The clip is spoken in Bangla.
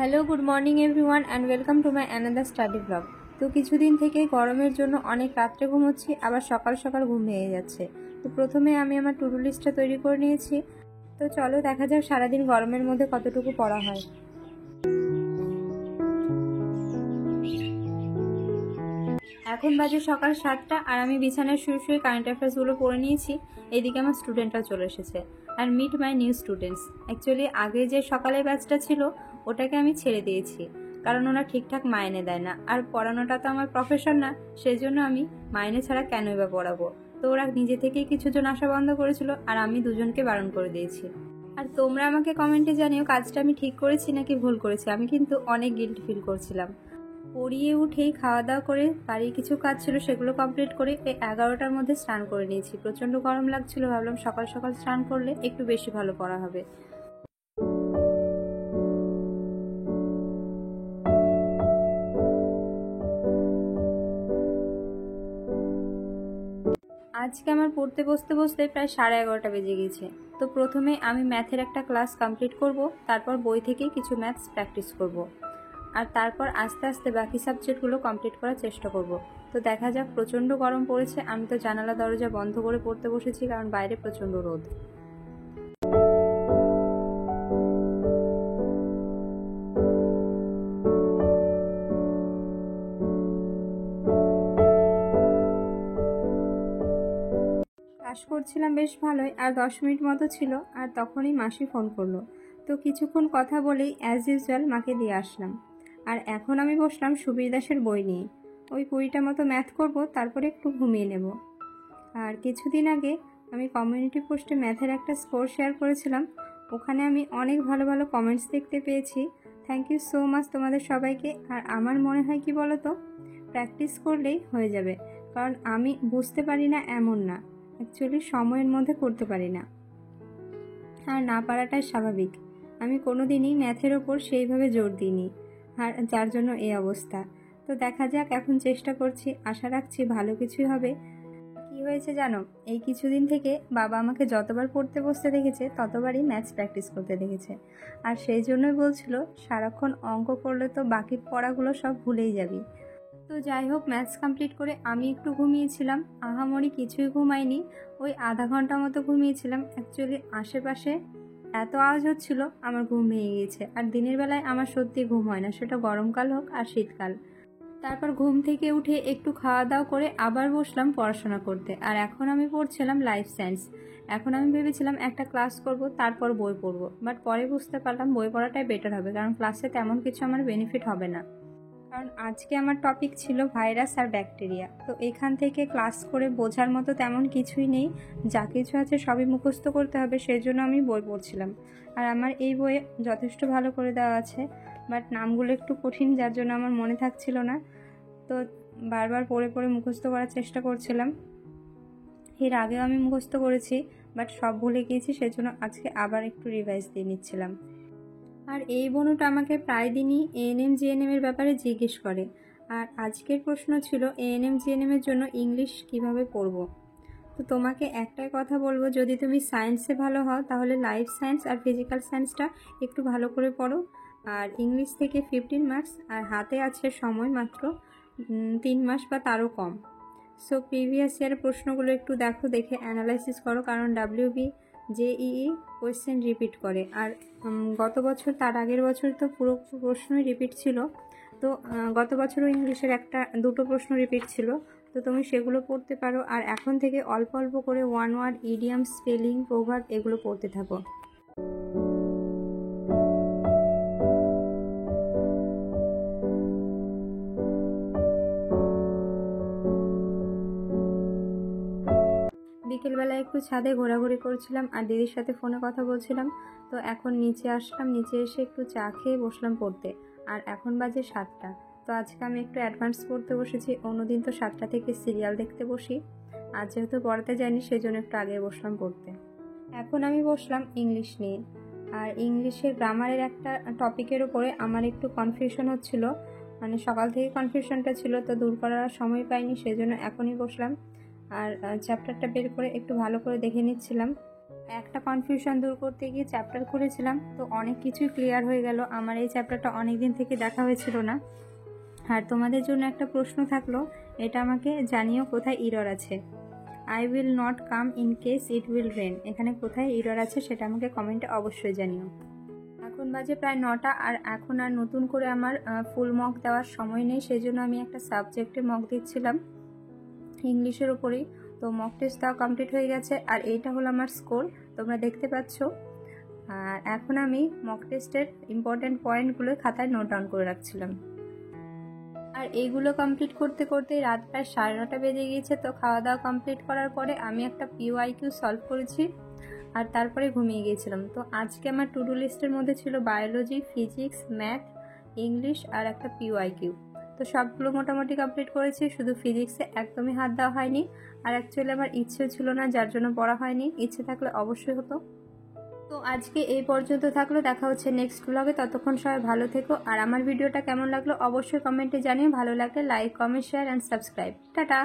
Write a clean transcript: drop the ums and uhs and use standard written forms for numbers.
Hello, good morning everyone and welcome to my another study blog. তো কিছুদিন থেকে গরমের জন্য অনেক রাত্রে ঘুমোচ্ছি, আবার সকাল সকাল ঘুম ভেঙে যাচ্ছে। তো প্রথমে আমি আমার টু ডু লিস্টটা তৈরি করে নিয়েছি। তো চলো দেখা যাক সারাদিন গরমের মধ্যে কতটুকু পড়া হয়। এখন বাজে সকাল 7টা আর আমি বিছানায় শুয়ে শুয়ে কারেন্ট অ্যাফেয়ার্সগুলো পড়ে নিয়েছি। এইদিকে আমার স্টুডেন্টরা চলে এসেছে। আর meet my new students. Actually আগে যে সকালের ব্যাচটা ছিল ওটাকে আমি ছেড়ে দিয়েছি, কারণ ওরা ঠিকঠাক মাইনে দেয় না, আর পড়ানোটা তো আমার প্রফেশন না, সেই জন্য আমি মাইনে ছাড়া কেনই বা পড়াবো। তো ওরা নিজে থেকেই কিছুজন আসা বন্ধ করেছিল আর আমি দুজনকে বারণ করে দিয়েছি। আর তোমরা আমাকে কমেন্টে জানিও কাজটা আমি ঠিক করেছি নাকি ভুল করেছি। আমি কিন্তু অনেক গিল্ট ফিল করছিলাম। পড়িয়ে উঠেই খাওয়া দাওয়া করে বাড়ির কিছু কাজ ছিল সেগুলো কমপ্লিট করে এই 11টার মধ্যে স্নান করে নিয়েছি। প্রচণ্ড গরম লাগছিল, ভাবলাম সকাল সকাল স্নান করলে একটু বেশি ভালো পড়া হবে। আজকে আমার পড়তে বসতে বসতে প্রায় 11:30 বেজে গেছে। তো প্রথমে আমি ম্যাথের একটা ক্লাস কমপ্লিট করব, তারপর বই থেকেই কিছু ম্যাথস প্র্যাকটিস করব, আর তারপর আস্তে আস্তে বাকি সাবজেক্টগুলো কমপ্লিট করার চেষ্টা করব। তো দেখা যাক, প্রচণ্ড গরম পড়েছে। আমি তো জানালা দরজা বন্ধ করে পড়তে বসেছি, কারণ বাইরে প্রচণ্ড রোদ। ক্লাস করছিলাম বেশ ভালোই, আর 10 মিনিট মতো ছিল, আর তখনই মাসি ফোন করলো। তো কিছুক্ষণ কথা বলেই অ্যাজ ইউজুয়াল মাকে দিয়ে আসলাম। আর এখন আমি বসলাম সুবীর দাসের বই নিয়ে। ওই 20টা মতো ম্যাথ করব, তারপরে একটু ঘুমিয়ে নেব। আর কিছুদিন আগে আমি কমিউনিটি পোস্টে ম্যাথের একটা স্কোর শেয়ার করেছিলাম। ওখানে আমি অনেক ভালো ভালো কমেন্টস দেখতে পেয়েছি। থ্যাংক ইউ সো মাচ তোমাদের সবাইকে। আর আমার মনে হয় কি বলো তো, প্র্যাকটিস করলেই হয়ে যাবে, কারণ আমি বুঝতে পারি না এমন না, অ্যাকচুয়ালি সময়ের মধ্যে করতে পারি না, আর না পারাটাই স্বাভাবিক। আমি কোনোদিনই ম্যাথের ওপর সেইভাবে জোর দিইনি, আর যার জন্য এই অবস্থা। তো দেখা যাক, এখন চেষ্টা করছি, আশা রাখছি ভালো কিছুই হবে। কি হয়েছে জানো, এই কিছুদিন থেকে বাবা আমাকে যতবার পড়তে বসতে দেখেছে ততবারই ম্যাথস প্র্যাকটিস করতে দেখেছে। আর সেই জন্যই বলছিল সারাক্ষণ অঙ্ক করলে তো বাকি পড়াগুলো সব ভুলেই যাবি। তো যাই হোক, ম্যাথস কমপ্লিট করে আমি একটু ঘুমিয়েছিলাম। আহামরি কিছুই ঘুমাইনি, ওই আধা ঘন্টা মতো ঘুমিয়েছিলাম। অ্যাকচুয়ালি আশেপাশে এত আওয়াজ হচ্ছিল আমার ঘুম ভেঙে গিয়েছে। আর দিনের বেলায় আমার সত্যি ঘুম হয় না, সেটা গরমকাল হোক আর শীতকাল। তারপর ঘুম থেকে উঠে একটু খাওয়া দাওয়া করে আবার বসলাম পড়াশোনা করতে। আর এখন আমি পড়ছিলাম লাইফ সায়েন্স। এখন আমি ভেবেছিলাম একটা ক্লাস করব, তারপর বই পড়বো, বাট পরে বুঝতে পারলাম বই পড়াটাই বেটার হবে, কারণ ক্লাসে তেমন কিছু আমার বেনিফিট হবে না। কারণ আজকে আমার টপিক ছিল ভাইরাস আর ব্যাকটেরিয়া। তো এখান থেকে ক্লাস করে বোঝার মতো তেমন কিছুই নেই, যা কিছু আছে সবই মুখস্থ করতে হবে, সেই জন্য আমি বই পড়ছিলাম। আর আমার এই বইয়ে যথেষ্ট ভালো করে দেওয়া আছে, বাট নামগুলো একটু কঠিন, যার জন্য আমার মনে থাকছিল না। তো বারবার পড়ে পড়ে মুখস্থ করার চেষ্টা করছিলাম। এর আগেও আমি মুখস্থ করেছি, বাট সব ভুলে গিয়েছি, সেজন্য আজকে আবার একটু রিভাইজ দিয়ে নিচ্ছিলাম। আর এই বনুটা আমাকে প্রায় দিনই এএনএম জিএনএম এর ব্যাপারে জিজ্ঞেস করে। আর আজকের প্রশ্ন ছিল এএনএম জিএনএম এর জন্য ইংলিশ কিভাবে পড়ব। তো তোমাকে একটাই কথা বলবো, যদি তুমি সায়েন্সে ভালো হও তাহলে লাইফ সায়েন্স আর ফিজিক্যাল সায়েন্সটা একটু ভালো করে পড়ো। আর ইংলিশ থেকে 15 মার্কস, আর হাতে আছে সময় মাত্র 3 মাস বা তারও কম। সো প্রিভিয়াস ইয়ারের প্রশ্নগুলো একটু দেখো, দেখে অ্যানালাইসিস করো, কারণ ডাব্লিউবি জেইই কোয়েশ্চেন রিপিট করে। আর গত বছর তার আগের বছর তো পুরো প্রশ্নই রিপিট ছিল। তো গত বছরও ইংলিশের দুটো প্রশ্ন রিপিট ছিল। তো তুমি সেগুলো পড়তে পারো, আর এখন থেকে অল্প অল্প করে ওয়ান ওয়ার্ড ইডিয়াম, স্পেলিং, প্রভাব এগুলো পড়তে থাকো। বিকেলবেলায় একটু ছাদে ঘোরাঘুরি করছিলাম আর দিদির সাথে ফোনে কথা বলছিলাম। তো এখন নিচে আসলাম, নিচে এসে একটু চা খেয়ে বসলাম পড়তে। আর এখন বাজে 7টা। তো আজকে আমি একটু অ্যাডভান্স পড়তে বসেছি, অন্যদিন তো 7টা থেকে সিরিয়াল দেখতে বসি। আর যেহেতু পড়াতে যাইনি সেজন্য একটু আগে বসলাম পড়তে। এখন আমি বসলাম ইংলিশ নিয়ে। আর ইংলিশের গ্রামারের একটা টপিকের উপরে আমার একটু কনফিউশন হচ্ছিল, মানে সকাল থেকে কনফিউশনটা ছিল, তো দূর করার সময় পাইনি, সেজন্য এখনই বসলাম আর চ্যাপ্টারটা বের করে একটু ভালো করে দেখে নিচ্ছিলাম। একটা কনফিউশন দূর করতে গিয়ে চ্যাপ্টার খুলেছিলাম, তো অনেক কিছুই ক্লিয়ার হয়ে গেল। আমার এই চ্যাপ্টারটা অনেক দিন থেকে দেখা হয়েছিল না। আর তোমাদের জন্য একটা প্রশ্ন থাকলো, এটা আমাকে জানিও কোথায় ইরর আছে। I will not come in case it will rain, এখানে কোথায় ইরর আছে সেটা আমাকে কমেন্টে অবশ্যই জানিও। এখন বাজে প্রায় 9টা, আর এখন আর নতুন করে আমার ফুল মক দেওয়ার সময় নেই, সেই জন্য আমি একটা সাবজেক্টে মক দিচ্ছিলাম ইংলিশের উপরেই। তো মক টেস্ট দেওয়া কমপ্লিট হয়ে গেছে, আর এইটা হলো আমার স্কোর, তোমরা দেখতে পাচ্ছ। আর এখন আমি মক টেস্টের ইম্পর্ট্যান্ট পয়েন্টগুলো খাতায় নোট ডাউন করে রাখছিলাম। আর এইগুলো কমপ্লিট করতে করতে রাত প্রায় 9:30 বেজে গিয়েছে। তো খাওয়া দাওয়া কমপ্লিট করার পরে আমি একটা PYQ সলভ করেছি, আর তারপরে ঘুমিয়ে গিয়েছিলাম। তো আজকে আমার টু ডু লিস্টের মধ্যে ছিল বায়োলজি, ফিজিক্স, ম্যাথ, ইংলিশ আর একটা PYQ। তো সবগুলো মোটামুটি কমপ্লিট করেছি, শুধু ফিজিক্সে একদমই হাত দেওয়া হয়নি। আর অ্যাকচুয়ালি আমার ইচ্ছেও ছিল না, যার জন্য পড়া হয়নি, ইচ্ছে থাকলে অবশ্যই হতো। তো আজকে এই পর্যন্ত থাকলো, দেখা হচ্ছে নেক্সট ব্লগে। ততক্ষণ সবাই ভালো থেকো। আর আমার ভিডিওটা কেমন লাগলো অবশ্যই কমেন্টে জানিও। ভালো লাগলে like, comment, share and subscribe. Tata.